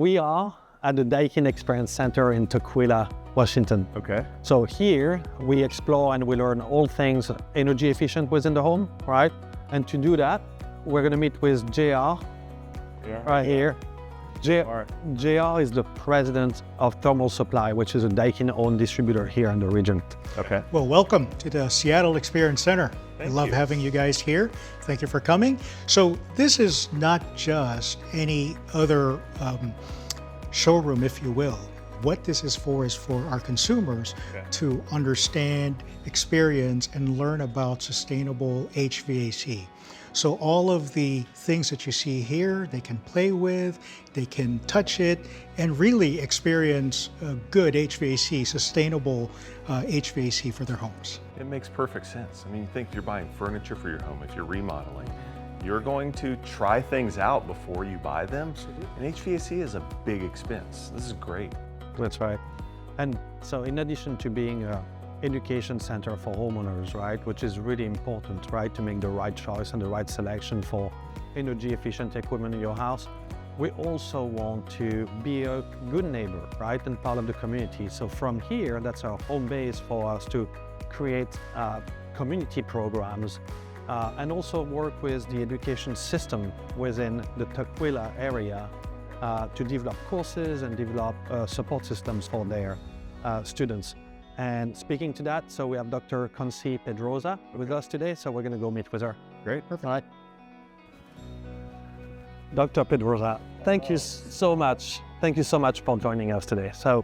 we are at the Daikin Experience Center in Tukwila, Washington. Okay. So here we explore and we learn all things energy efficient within the home, right? And to do that, we're going to meet with JR right here. JR is the president of Thermal Supply, which is a Daikin-owned distributor here in the region. Okay. Well, welcome to the Seattle Experience Center. Thank I love you. having you guys here. Thank you for coming. So this is not just any other showroom, if you will. What this is for our consumers to understand, experience, and learn about sustainable HVAC. So all of the things that you see here, they can play with, they can touch it, and really experience good HVAC, sustainable HVAC for their homes. It makes perfect sense. I mean, you think you're buying furniture for your home, if you're remodeling, you're going to try things out before you buy them. And HVAC is a big expense. This is great. That's right. And so in addition to being an education center for homeowners, right, which is really important, right, to make the right choice and the right selection for energy efficient equipment in your house, we also want to be a good neighbor, right, and part of the community. So from here, that's our home base for us to create community programs and also work with the education system within the Tukwila area to develop courses and develop support systems for their students. And speaking to that, so we have Dr. Consi Pedrosa with us today, so we're going to go meet with her. Great. Perfect. All right. Dr. Pedrosa, thank you so much. Thank you so much for joining us today. So,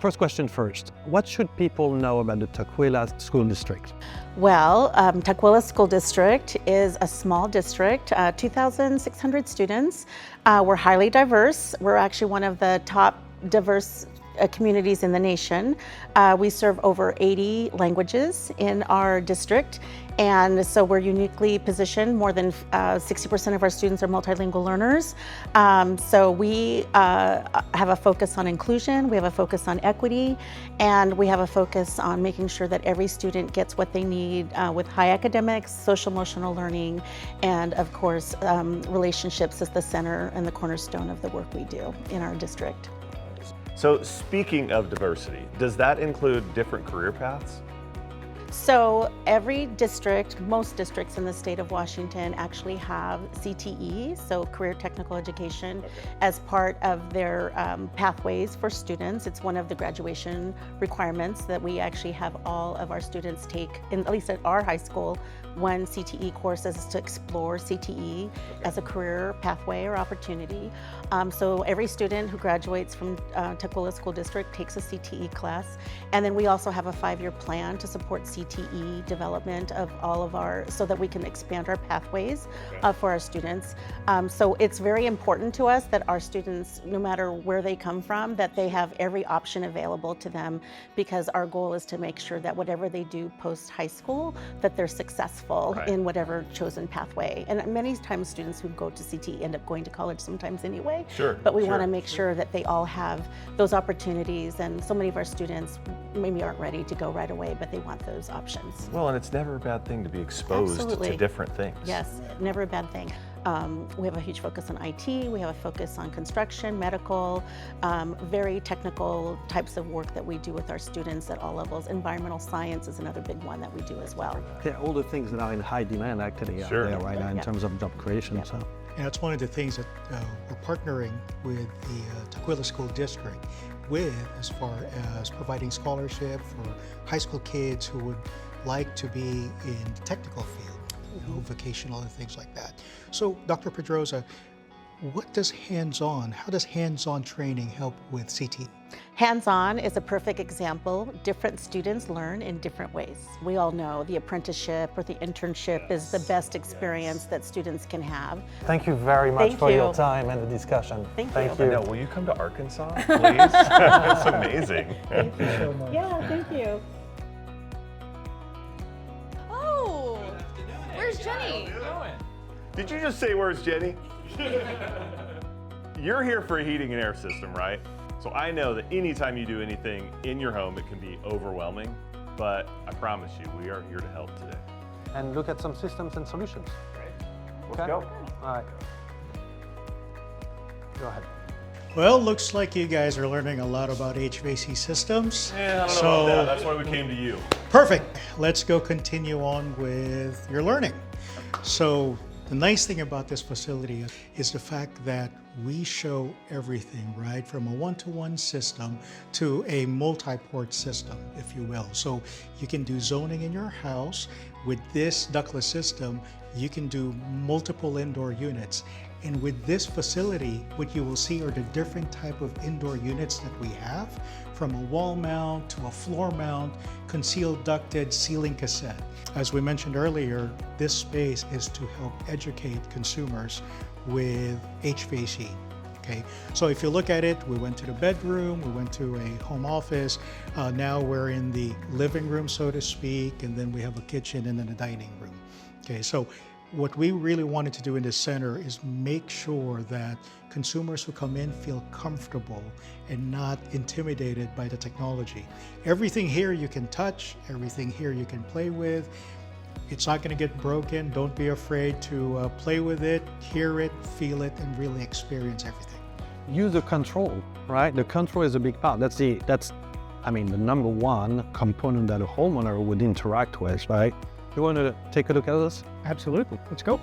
first question first. What should people know about the Tukwila School District? Well, Tukwila School District is a small district, 2,600 students. We're highly diverse. We're actually one of the top diverse communities in the nation. We serve over 80 languages in our district, and so we're uniquely positioned. More than 60% of our students are multilingual learners. So we have a focus on inclusion, we have a focus on equity, and we have a focus on making sure that every student gets what they need with high academics, social emotional learning, and of course, relationships is the center and the cornerstone of the work we do in our district. So speaking of diversity, does that include different career paths? So every district, most districts in the state of Washington actually have CTE, so Career Technical Education, as part of their pathways for students. It's one of the graduation requirements that we actually have all of our students take, at least at our high school, one CTE course is to explore CTE as a career pathway or opportunity. So every student who graduates from Tukwila School District takes a CTE class. And then we also have a 5-year plan to support CTE development of all of our, so that we can expand our pathways for our students. So it's very important to us that our students, no matter where they come from, that they have every option available to them, because our goal is to make sure that whatever they do post high school, that they're successful in whatever chosen pathway. And many times students who go to CTE end up going to college sometimes anyway. Sure. But we want to make sure that they all have those opportunities, and so many of our students maybe aren't ready to go right away, but they want those options. Well, and it's never a bad thing to be exposed to different things. Yes, never a bad thing. We have a huge focus on IT, we have a focus on construction, medical, very technical types of work that we do with our students at all levels. Environmental science is another big one that we do as well. Yeah, all the things that are in high demand actually out there right now in terms of job creation. So. And that's one of the things that we're partnering with the Tukwila School District with, as far as providing scholarship for high school kids who would like to be in the technical field. Vocational and things like that. So, Dr. Pedrosa, how does hands-on training help with CTE? Hands-on is a perfect example. Different students learn in different ways. We all know the apprenticeship or the internship is the best experience that students can have. Thank you very much for your time and the discussion. Thank you. Now, will you come to Arkansas, please? That's amazing. Thank you so much. Yeah, thank you. Where's Jenny? Did you just say, where's Jenny? You're here for a heating and air system, right? So I know that anytime you do anything in your home, it can be overwhelming, but I promise you, we are here to help today. And look at some systems and solutions. Let's go. All right. Go ahead. Well, looks like you guys are learning a lot about HVAC systems. Yeah, I don't know about that. That's why we came to you. Perfect. Let's go continue on with your learning. So the nice thing about this facility is the fact that we show everything, right? From a one-to-one system to a multi-port system, if you will. So you can do zoning in your house. With this ductless system, you can do multiple indoor units. And with this facility, what you will see are the different type of indoor units that we have, from a wall mount to a floor mount, concealed ducted ceiling cassette. As we mentioned earlier, this space is to help educate consumers with HVAC. Okay, so if you look at it, we went to the bedroom, we went to a home office, now we're in the living room, so to speak, and then we have a kitchen and then a dining room. Okay, so what we really wanted to do in this center is make sure that consumers who come in feel comfortable and not intimidated by the technology. Everything here you can touch, everything here you can play with. It's not going to get broken. Don't be afraid to play with it, hear it, feel it, and really experience everything. Use the control, right? The control is a big part. That's the number one component that a homeowner would interact with, right? You want to take a look at this? Absolutely. Let's go.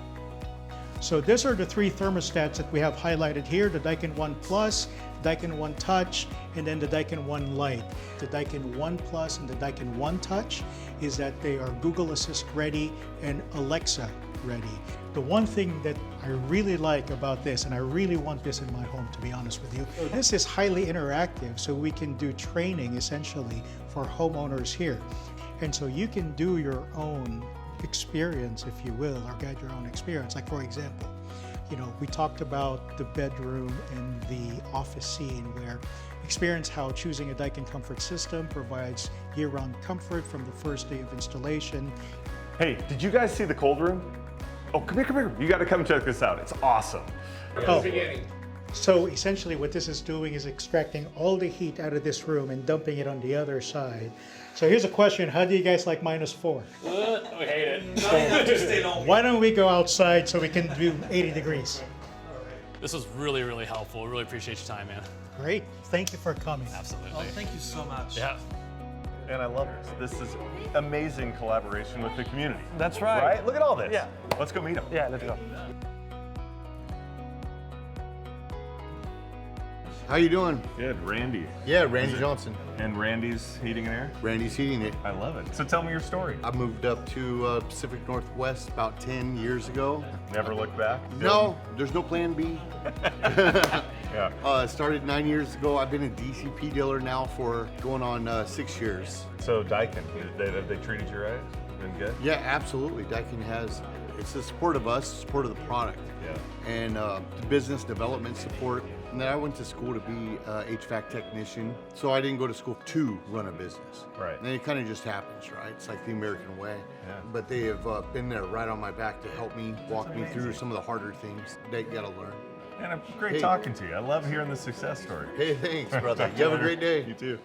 So these are the three thermostats that we have highlighted here, the Daikin 1 Plus, Daikin 1 Touch, and then the Daikin 1 Lite. The Daikin 1 Plus and the Daikin 1 Touch is that they are Google Assist ready and Alexa ready. The one thing that I really like about this, and I really want this in my home, to be honest with you, this is highly interactive, so we can do training essentially for homeowners here. And so you can do your own experience, if you will, or guide your own experience. Like, for example, we talked about the bedroom and the office scene where experience how choosing a Daikin Comfort system provides year-round comfort from the first day of installation. Hey, did you guys see the cold room? Oh, come here. You got to come check this out. It's awesome. So essentially what this is doing is extracting all the heat out of this room and dumping it on the other side. So here's a question, how do you guys like -4? We hate it. Why don't we go outside so we can do 80 degrees? This was really, really helpful. Really appreciate your time, man. Great, thank you for coming. Absolutely. Oh, thank you so much. Yeah. And I love this. This is amazing collaboration with the community. That's right. Right? Look at all this. Yeah. Let's go meet them. Yeah, let's go. How you doing? Good, Randy. Yeah, Randy Johnson. And Randy's Heating and Air? Randy's Heating It. I love it. So tell me your story. I moved up to Pacific Northwest about 10 years ago. Never looked back? No, there's no plan B. Yeah. Started 9 years ago. I've been a DCP dealer now for going on 6 years. So Daikin, have they treated you right? Been good? Yeah, absolutely. Daikin has, it's the support of us, support of the product. Yeah. And business development support. And then I went to school to be an HVAC technician, so I didn't go to school to run a business. Right. And then it kind of just happens, right? It's like the American way. Yeah. But they have been there right on my back to help me, walk me through some of the harder things that you gotta learn. And great Hey. talking to you. I love hearing the success story. Hey, thanks, brother. You have a great day. You too.